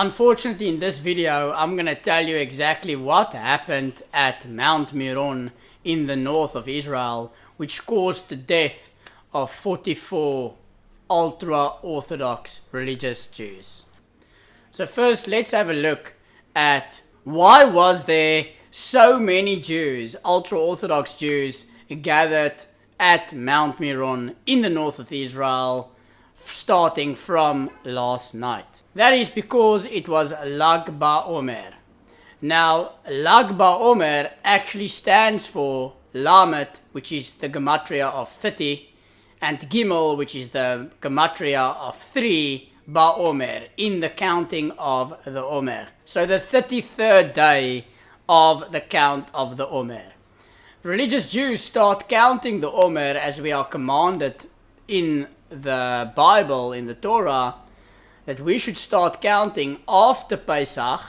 Unfortunately, in this video, I'm going to tell you exactly what happened at Mount Meron in the north of Israel, which caused the death of 44 ultra-Orthodox religious Jews. So first, let's have a look at why was there so many Jews, ultra-Orthodox Jews, gathered at Mount Meron in the north of Israel, starting from last night. That is because it was Lag Ba Omer. Now, Lag Ba Omer actually stands for Lamet, which is the gematria of 30, and Gimel, which is the gematria of 3, Ba Omer, in the counting of the Omer. So the 33rd day of the count of the Omer. Religious Jews start counting the Omer as we are commanded in the Bible, in the Torah, that we should start counting after Pesach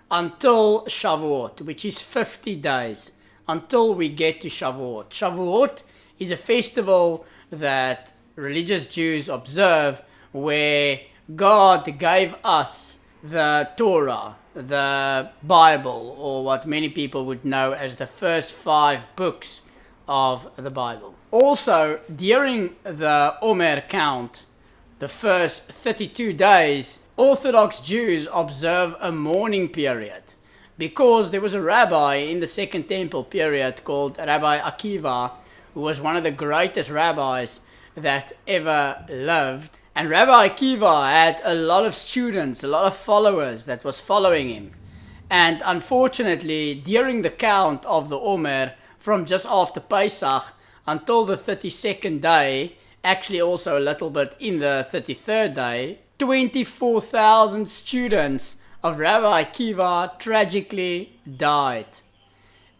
until Shavuot, which is 50 days, until we get to Shavuot. Shavuot is a festival that religious Jews observe where God gave us the Torah, the Bible, or what many people would know as the first 5 books of the Bible. Also, during the Omer count, the first 32 days, Orthodox Jews observe a mourning period because there was a rabbi in the Second Temple period called Rabbi Akiva, who was one of the greatest rabbis that ever lived. And Rabbi Akiva had a lot of students, a lot of followers that was following him. And unfortunately, during the count of the Omer, from just after Pesach until the 32nd day, actually also a little bit in the 33rd day, 24,000 students of Rabbi Akiva tragically died.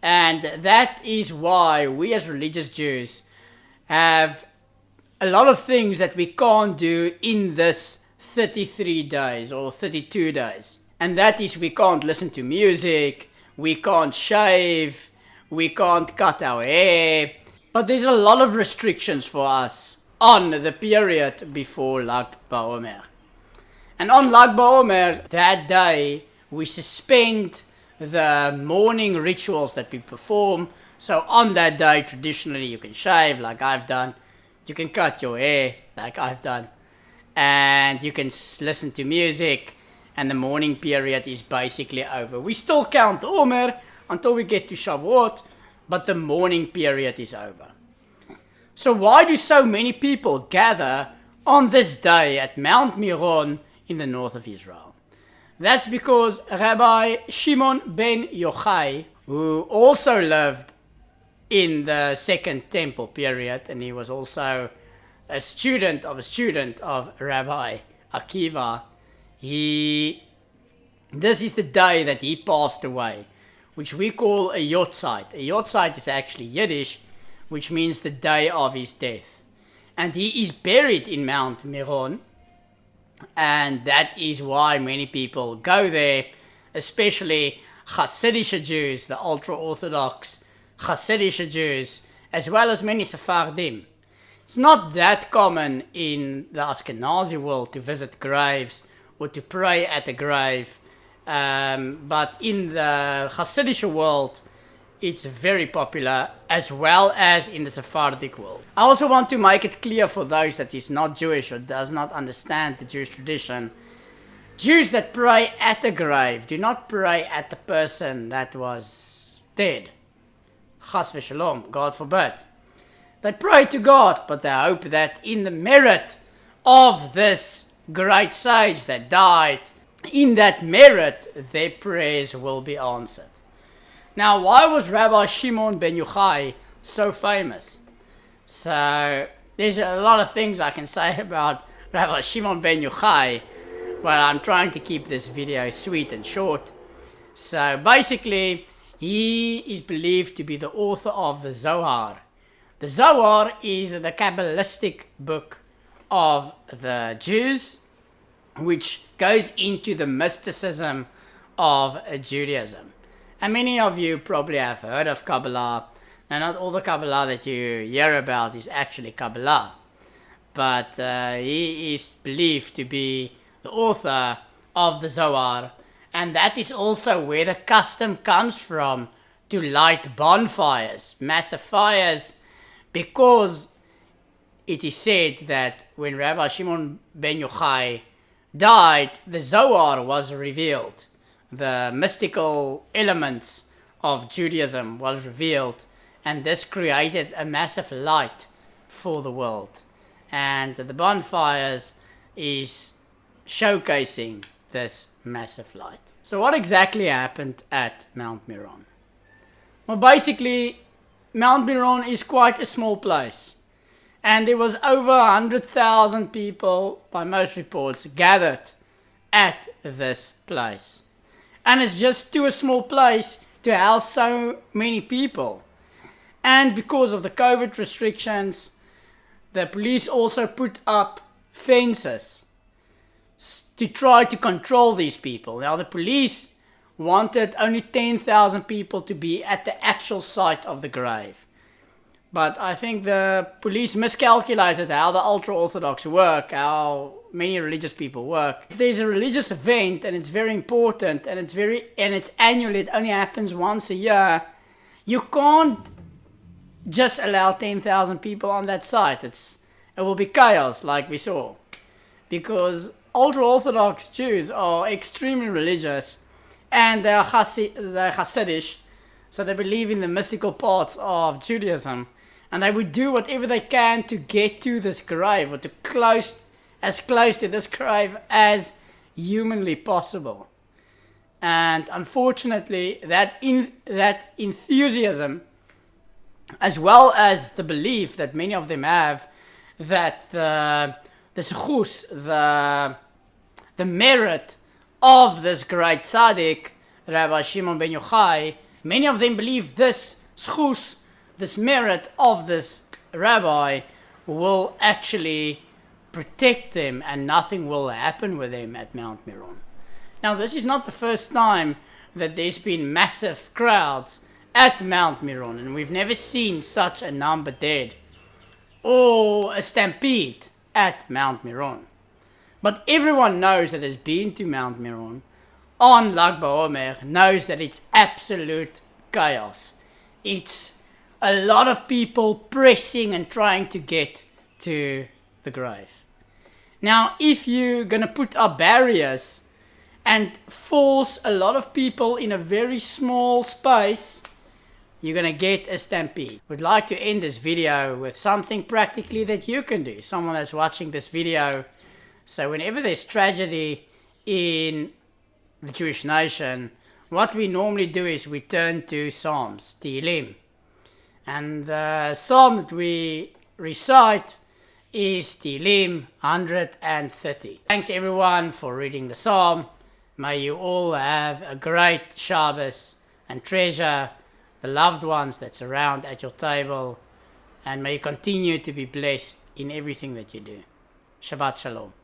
And that is why we as religious Jews have a lot of things that we can't do in this 33 days or 32 days. And that is, we can't listen to music, we can't shave, we can't cut our hair. But there's a lot of restrictions for us on the period before Lag Ba Omer. And on Lag Ba Omer, that day, we suspend the morning rituals that we perform. So on that day, traditionally, you can shave like I've done. You can cut your hair like I've done. And you can listen to music. And the mourning period is basically over. We still count the Omer until we get to Shavuot, but the mourning period is over. So why do so many people gather on this day at Mount Meron in the north of Israel? That's because Rabbi Shimon Bar Yochai, who also lived in the Second Temple period, and he was also a student of Rabbi Akiva, this is the day that he passed away, which we call a Yortzeit. A Yortzeit is actually Yiddish, which means the day of his death. And he is buried in Mount Meron, and that is why many people go there, especially Hasidic Jews, the ultra-Orthodox Hasidic Jews, as well as many Sephardim. It's not that common in the Ashkenazi world to visit graves or to pray at a grave, but in the Hasidic world, it's very popular, as well as in the Sephardic world. I also want to make it clear for those that is not Jewish or does not understand the Jewish tradition. Jews that pray at a grave do not pray at the person that was dead. Chas v'shalom, God forbid. They pray to God, but they hope that in the merit of this great sage that died, in that merit, their prayers will be answered. Now, why was Rabbi Shimon Bar Yochai so famous? So, there's a lot of things I can say about Rabbi Shimon Bar Yochai, but I'm trying to keep this video sweet and short. So, basically, he is believed to be the author of the Zohar. The Zohar is the Kabbalistic book of the Jews, which goes into the mysticism of Judaism. And many of you probably have heard of Kabbalah. Now, not all the Kabbalah that you hear about is actually Kabbalah, but he is believed to be the author of the Zohar, and that is also where the custom comes from to light bonfires, massive fires, because it is said that when Rabbi Shimon Bar Yochai died, the Zohar was revealed. The mystical elements of Judaism was revealed, and this created a massive light for the world. And the bonfires is showcasing this massive light. So what exactly happened at Mount Meron? Well, basically, Mount Meron is quite a small place. And there was over 100,000 people, by most reports, gathered at this place. And it's just too a small place to house so many people. And because of the COVID restrictions, the police also put up fences to try to control these people. Now, the police wanted only 10,000 people to be at the actual site of the grave. But I think the police miscalculated how the ultra-Orthodox work, how many religious people work. If there's a religious event and it's very important and it's annual, it only happens once a year, you can't just allow 10,000 people on that site. It will be chaos, like we saw. Because ultra-Orthodox Jews are extremely religious, and they're Hasidish, so they believe in the mystical parts of Judaism, and they would do whatever they can to get to this grave, or to as close to this grave as humanly possible. And unfortunately, that enthusiasm, as well as the belief that many of them have, that the zchus, the merit of this great tzaddik, Rabbi Shimon Bar Yochai, many of them believe this zchus, this merit of this rabbi, will actually protect them and nothing will happen with them at Mount Meron. Now, this is not the first time that there's been massive crowds at Mount Meron, and we've never seen such a number dead or a stampede at Mount Meron. But everyone knows that has been to Mount Meron on Lag Ba Omer knows that it's absolute chaos. It's a lot of people pressing and trying to get to the grave. Now, if you're going to put up barriers and force a lot of people in a very small space, you're going to get a stampede. We'd like to end this video with something practically that you can do. Someone that's watching this video. So whenever there's tragedy in the Jewish nation, what we normally do is we turn to Psalms, Tehillim. And the Psalm that we recite is Tehillim 130. Thanks everyone for reading the Psalm. May you all have a great Shabbos and treasure the loved ones that's around at your table, and may you continue to be blessed in everything that you do. Shabbat Shalom.